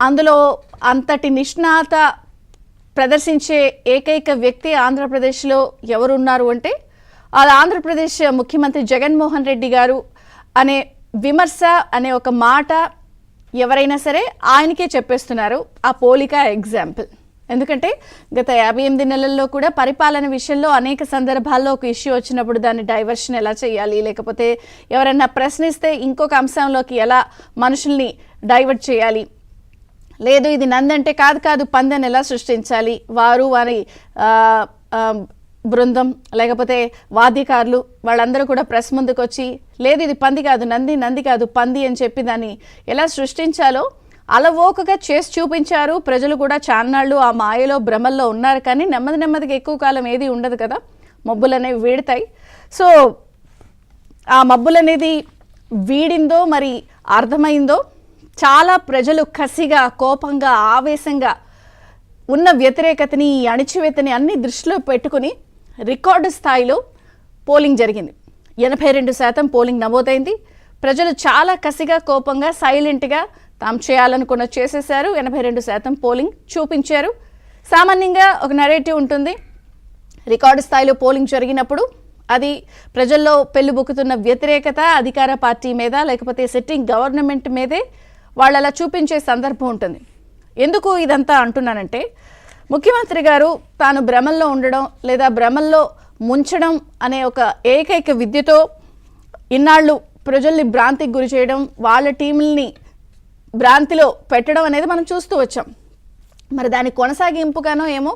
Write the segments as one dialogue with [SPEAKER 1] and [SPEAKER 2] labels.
[SPEAKER 1] అందులో అంతటి నిష్ణాత ప్రదర్శించే ఏకైక వ్యక్తి ఆంధ్రప్రదేశ్లో ఎవరున్నారు అంటే అది ఆంధ్రప్రదేశ్ ముఖ్యమంత్రి జగన్మోహన్ రెడ్డి గారు అనే విమర్శ అనే ఒక మాట ఎవరైనా సరే ఆయనకే చెప్పేస్తున్నారు. ఆ పోలిక ఎగ్జాంపుల్. ఎందుకంటే గత 58 నెలల్లో కూడా పరిపాలన విషయంలో అనేక సందర్భాల్లో ఒక ఇష్యూ వచ్చినప్పుడు దాన్ని డైవర్షన్ ఎలా చేయాలి, లేకపోతే ఎవరైనా ప్రశ్నిస్తే ఇంకొక అంశంలోకి ఎలా మనుషుల్ని డైవర్ట్ చేయాలి, లేదు ఇది నందంటే కాదు పందెని ఎలా సృష్టించాలి, వారు వారి బృందం లేకపోతే వాద్యకారులు వాళ్ళందరూ కూడా ప్రెస్ ముందుకు వచ్చి లేదు ఇది పంది కాదు నంది కాదు పంది అని చెప్పి దాన్ని ఎలా సృష్టించాలో అలవోకగా చేసి చూపించారు. ప్రజలు కూడా చాన్నాళ్ళు ఆ మాయలో భ్రమల్లో ఉన్నారు. కానీ నెమ్మదిగా ఎక్కువ కాలం ఏది ఉండదు కదా, మబ్బులు అనేవి వీడతాయి. సో ఆ మబ్బులు అనేది వీడిందో మరి అర్థమైందో చాలా ప్రజలు కసిగా కోపంగా ఆవేశంగా ఉన్న వ్యతిరేకతని అణిచివేతని అన్ని దృష్టిలో పెట్టుకుని రికార్డు స్థాయిలో పోలింగ్ జరిగింది. 82% పోలింగ్ నమోదైంది. ప్రజలు చాలా కసిగా కోపంగా సైలెంట్గా తాము చేయాలనుకున్న చేసేశారు. 82% పోలింగ్ చూపించారు. సామాన్యంగా ఒక నెరేటివ్ ఉంటుంది, రికార్డు స్థాయిలో పోలింగ్ జరిగినప్పుడు అది ప్రజల్లో పెళ్ళిబుక్కుతున్న వ్యతిరేకత అధికార పార్టీ మీద లేకపోతే సిట్టింగ్ గవర్నమెంట్ మీదే వాళ్ళు అలా చూపించే సందర్భం ఉంటుంది. ఎందుకు ఇదంతా అంటున్నానంటే ముఖ్యమంత్రి గారు తాను భ్రమల్లో ఉండడం లేదా భ్రమల్లో ముంచడం అనే ఒక ఏకైక విద్యతో ఇన్నాళ్ళు ప్రజల్ని భ్రాంతికి గురి చేయడం, వాళ్ళ టీముల్ని భ్రాంతిలో పెట్టడం అనేది మనం చూస్తూ వచ్చాం. మరి దాని కొనసాగింపుగానో ఏమో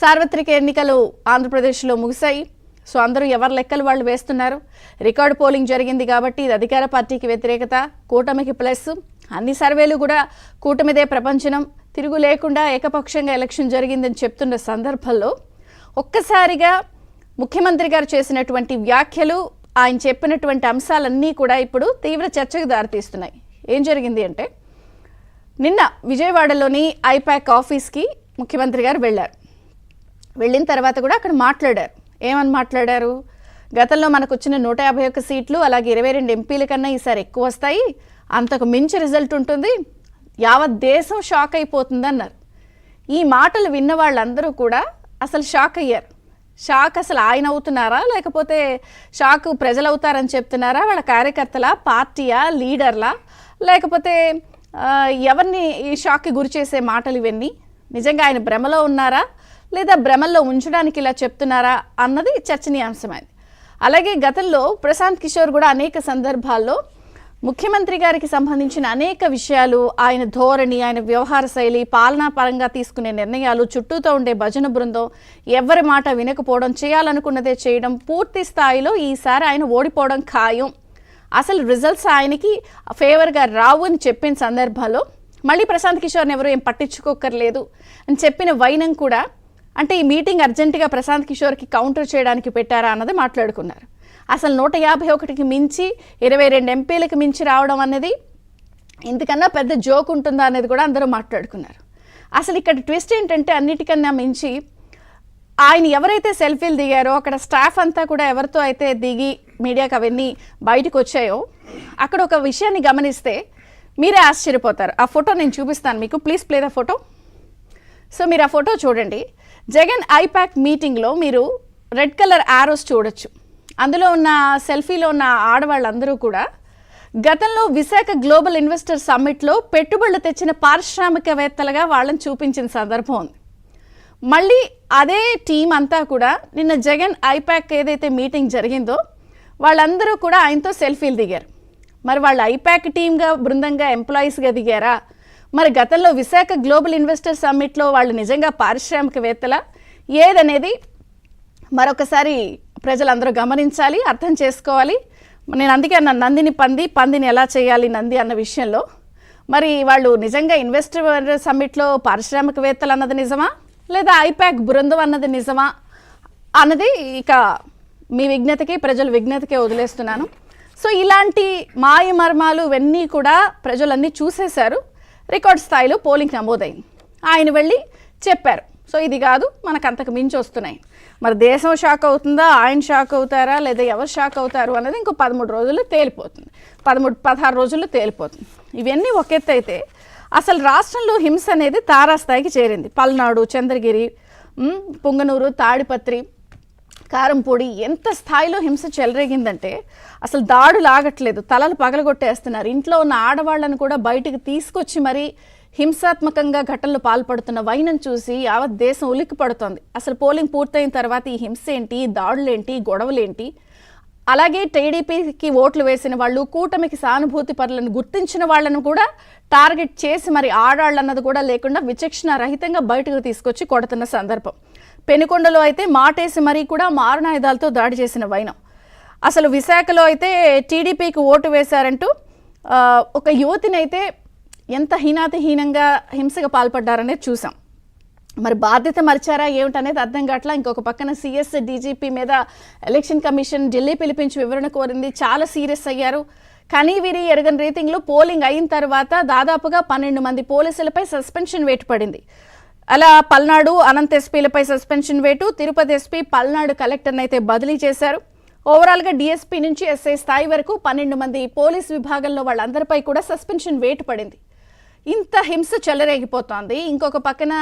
[SPEAKER 1] సార్వత్రిక ఎన్నికలు ఆంధ్రప్రదేశ్లో ముగిశాయి. సో అందరూ ఎవరి లెక్కలు వాళ్ళు వేస్తున్నారు. రికార్డు పోలింగ్ జరిగింది కాబట్టి ఇది అధికార పార్టీకి వ్యతిరేకత, కూటమికి ప్లస్. అన్ని సర్వేలు కూడా కూటమిదే ప్రపంచనం, తిరుగు లేకుండా ఏకపక్షంగా ఎలక్షన్ జరిగిందని చెప్తున్న సందర్భంలో ఒక్కసారిగా ముఖ్యమంత్రి గారు చేసినటువంటి వ్యాఖ్యలు, ఆయన చెప్పినటువంటి అంశాలన్నీ కూడా ఇప్పుడు తీవ్ర చర్చకు దారితీస్తున్నాయి. ఏం జరిగింది అంటే నిన్న విజయవాడలోని ఐపాక్ ఆఫీస్కి ముఖ్యమంత్రి గారు వెళ్ళారు. వెళ్ళిన తర్వాత కూడా అక్కడ మాట్లాడారు. ఏమని మాట్లాడారు? గతంలో మనకు వచ్చిన 151 సీట్లు అలాగే 22 ఎంపీల కన్నా ఈసారి ఎక్కువ వస్తాయి, అంతకు మించి రిజల్ట్ ఉంటుంది, యావత్ దేశం షాక్ అయిపోతుంది అన్నారు. ఈ మాటలు విన్న వాళ్ళందరూ కూడా అసలు షాక్ అయ్యారు. షాక్ అసలు ఆయన అవుతున్నారా లేకపోతే షాక్ ప్రజలు అవుతారని చెప్తున్నారా, వాళ్ళ కార్యకర్తల పార్టీయా లీడర్లా లేకపోతే ఎవరిని ఈ షాక్కి గురి చేసే మాటలు ఇవన్నీ? నిజంగా ఆయన భ్రమలో ఉన్నారా లేదా భ్రమల్లో ఉంచడానికి ఇలా చెప్తున్నారా అన్నది చర్చనీయాంశమైంది. అలాగే గతంలో ప్రశాంత్ కిషోర్ కూడా అనేక సందర్భాల్లో ముఖ్యమంత్రి గారికి సంబంధించిన అనేక విషయాలు, ఆయన ధోరణి, ఆయన వ్యవహార శైలి, పాలనా పరంగా తీసుకునే నిర్ణయాలు, చుట్టూతో ఉండే భజన బృందం, ఎవరి మాట వినకపోవడం, చేయాలనుకున్నదే చేయడం, పూర్తి స్థాయిలో ఈసారి ఆయన ఓడిపోవడం ఖాయం, అసలు రిజల్ట్స్ ఆయనకి ఫేవర్గా రావు అని చెప్పిన సందర్భంలో మళ్ళీ ప్రశాంత్ కిషోర్ని ఎవరు ఏం పట్టించుకోకర్లేదు అని చెప్పిన వైనం కూడా, అంటే ఈ మీటింగ్ అర్జెంటుగా ప్రశాంత్ కిషోర్కి కౌంటర్ చేయడానికి పెట్టారా అన్నది మాట్లాడుకున్నారు. అసలు 151కి మించి 22 ఎంపీలకు మించి రావడం అనేది ఇంతకన్నా పెద్ద జోక్ ఉంటుందా అనేది కూడా అందరూ మాట్లాడుకున్నారు. అసలు ఇక్కడ ట్విస్ట్ ఏంటంటే అన్నిటికన్నా మించి ఆయన ఎవరైతే సెల్ఫీలు దిగారో అక్కడ స్టాఫ్ అంతా కూడా ఎవరితో అయితే దిగి మీడియాకి అవన్నీ బయటకు వచ్చాయో అక్కడ ఒక విషయాన్ని గమనిస్తే మీరే ఆశ్చర్యపోతారు. ఆ ఫోటో నేను చూపిస్తాను మీకు, please play the photo. So మీరు ఆ ఫోటో చూడండి. జగన్ ఐపాక్ మీటింగ్లో మీరు రెడ్ కలర్ యారోస్ చూడొచ్చు. అందులో ఉన్న సెల్ఫీలో ఉన్న ఆడవాళ్ళందరూ కూడా గతంలో విశాఖ గ్లోబల్ ఇన్వెస్టర్ సమ్మిట్లో పెట్టుబడులు తెచ్చిన పారిశ్రామికవేత్తలుగా వాళ్ళని చూపించిన సందర్భం ఉంది. మళ్ళీ అదే టీం అంతా కూడా నిన్న జగన్ ఐపాక్ ఏదైతే మీటింగ్ జరిగిందో వాళ్ళందరూ కూడా ఆయనతో సెల్ఫీలు దిగారు. మరి వాళ్ళు ఐపాక్ టీమ్గా బృందంగా ఎంప్లాయీస్గా దిగారా? మరి గతంలో విశాఖ గ్లోబల్ ఇన్వెస్టర్ సమ్మిట్లో వాళ్ళు నిజంగా పారిశ్రామికవేత్తల ఏదనేది మరొకసారి ప్రజలందరూ గమనించాలి, అర్థం చేసుకోవాలి. నేను అందుకే అన్న నందిని పందిని ఎలా చేయాలి నంది అన్న విషయంలో మరి వాళ్ళు నిజంగా ఇన్వెస్టర్ సమ్మిట్లో పారిశ్రామికవేత్తలు అన్నది నిజమా లేదా ఐపాక్ బృందం అన్నది నిజమా అన్నది ఇక మీ విజ్ఞతకి ప్రజల విజ్ఞతకే వదిలేస్తున్నాను. సో ఇలాంటి మాయమర్మాలు ఇవన్నీ కూడా ప్రజలన్నీ చూసేశారు. రికార్డ్ స్థాయిలో పోలింగ్ నమోదైంది. ఆయన వెళ్ళి చెప్పారు, సో ఇది కాదు మనకు అంతకు మించి వస్తున్నాయి. మరి దేశం షాక్ అవుతుందా, ఆయన షాక్ అవుతారా లేదా ఎవరు షాక్ అవుతారు అన్నది ఇంకో 13 రోజుల్లో తేలిపోతుంది, 16 రోజుల్లో తేలిపోతుంది. ఇవన్నీ ఒక ఎత్తు అయితే అసలు రాష్ట్రంలో హింస అనేది తారాస్థాయికి చేరింది. పల్నాడు, చంద్రగిరి, పుంగనూరు, తాడిపత్రి, కారంపొడి ఎంత స్థాయిలో హింస చెలరేగిందంటే అసలు దాడులు ఆగట్లేదు, తలలు పగలగొట్టేస్తున్నారు. ఇంట్లో ఉన్న ఆడవాళ్లను కూడా బయటికి తీసుకొచ్చి మరీ హింసాత్మకంగా ఘటనలు పాల్పడుతున్న వైనం చూసి యావత్ దేశం ఉలిక్కి పడుతోంది. అసలు పోలింగ్ పూర్తయిన తర్వాత ఈ హింస ఏంటి, దాడులేంటి, గొడవలేంటి? అలాగే టీడీపీకి ఓట్లు వేసిన వాళ్ళు, కూటమికి సానుభూతి పరులను గుర్తించిన వాళ్ళను కూడా టార్గెట్ చేసి మరి ఆడాళ్ళన్నది కూడా లేకుండా విచక్షణ రహితంగా బయటకు తీసుకొచ్చి కొడుతున్న సందర్భం. పెనుకొండలో అయితే మాటేసి మరీ కూడా మారణాయుధాలతో దాడి చేసిన వైనం. అసలు విశాఖలో అయితే టీడీపీకి ఓటు వేశారంటూ ఒక యువతిని అయితే ఎంత హీనాతిహీనంగా హింసగా పాల్పడ్డారనేది చూసాం. మరి బాధ్యత మరిచారా ఏమిటనేది అర్థం కావట్లా. ఇంకొక పక్కన సిఎస్ డీజీపీ మీద ఎలక్షన్ కమిషన్ ఢిల్లీ పిలిపించి వివరణ కోరింది. చాలా సీరియస్ అయ్యారు. కానీ వీరి ఎరగని రీతిలో పోలింగ్ అయిన తర్వాత దాదాపుగా 12 మంది పోలీసులపై సస్పెన్షన్ వేటు పడింది. అలా పల్నాడు, అనంత ఎస్పీలపై సస్పెన్షన్ వేటు, తిరుపతి ఎస్పీ పల్నాడు కలెక్టర్ని అయితే బదిలీ చేశారు. ఓవరాల్గా డిఎస్పీ నుంచి ఎస్ఐ స్థాయి వరకు 12 మంది పోలీస్ విభాగంలో వాళ్ళందరిపై కూడా సస్పెన్షన్ వేటు పడింది. ఇంత హింస చెలరేగిపోతోంది. ఇంకొక పక్కన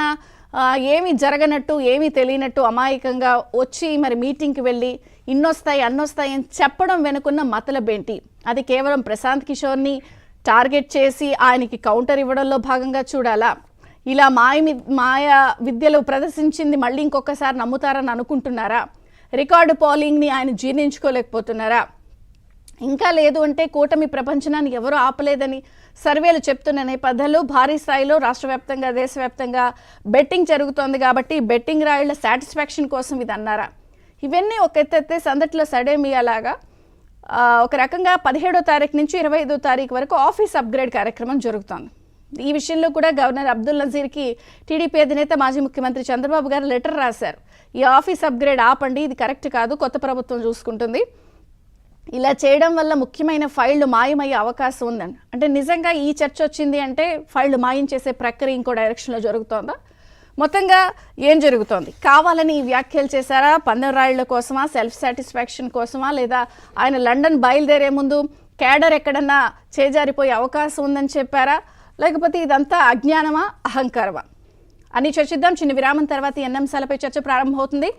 [SPEAKER 1] ఏమీ జరగనట్టు, ఏమీ తెలియనట్టు అమాయకంగా వచ్చి మరి మీటింగ్కి వెళ్ళి ఇన్నొస్తాయి అన్నొస్తాయి అని చెప్పడం వెనుకున్న మతలబేంటి? అది కేవలం ప్రశాంత్ కిషోర్ని టార్గెట్ చేసి ఆయనకి కౌంటర్ ఇవ్వడంలో భాగంగా చూడాలా? ఇలా మాయ విద్యలు ప్రదర్శించింది మళ్ళీ ఇంకొకసారి నమ్ముతారని అనుకుంటున్నారా? రికార్డు పోలింగ్ని ఆయన జీర్ణించుకోలేకపోతున్నారా? ఇంకా లేదు అంటే కూటమి ప్రపంచనాన్ని ఎవరూ ఆపలేదని సర్వేలు చెప్తున్న నేపథ్యంలో భారీ స్థాయిలో రాష్ట్ర వ్యాప్తంగా, దేశవ్యాప్తంగా బెట్టింగ్ జరుగుతోంది. కాబట్టి బెట్టింగ్ రాయుళ్ల సాటిస్ఫాక్షన్ కోసం ఇది అన్నారా? ఇవన్నీ ఒక ఎత్తైతే సందట్లో సడేమియాలాగా ఒక రకంగా 17వ తారీఖు నుంచి 25వ తారీఖు వరకు ఆఫీస్ అప్గ్రేడ్ కార్యక్రమం జరుగుతోంది. ఈ విషయంలో కూడా గవర్నర్ అబ్దుల్ నజీర్కి టీడీపీ అధినేత మాజీ ముఖ్యమంత్రి చంద్రబాబు గారు లెటర్ రాశారు. ఈ ఆఫీస్ అప్గ్రేడ్ ఆపండి, ఇది కరెక్ట్ కాదు, కొత్త ప్రభుత్వం చూసుకుంటుంది. ఇలా చేయడం వల్ల ముఖ్యమైన ఫైళ్లు మాయమయ్యే అవకాశం ఉందండి. అంటే నిజంగా ఈ చర్చ వచ్చింది అంటే ఫైళ్లు మాయం చేసే ప్రక్రియ ఇంకో డైరెక్షన్లో జరుగుతోందా? మొత్తంగా ఏం జరుగుతోంది? కావాలని ఈ వ్యాఖ్యలు చేశారా? పందెం రాయుళ్ల కోసమా, సెల్ఫ్ సాటిస్ఫాక్షన్ కోసమా, లేదా ఆయన లండన్ బయలుదేరే ముందు క్యాడర్ ఎక్కడన్నా చేజారిపోయే అవకాశం ఉందని చెప్పారా? లేకపోతే ఇదంతా అజ్ఞానమా, అహంకారమా అని చర్చిద్దాం. చిన్న విరామం తర్వాత ఈ అన్ని అంశాలపై చర్చ ప్రారంభమవుతుంది.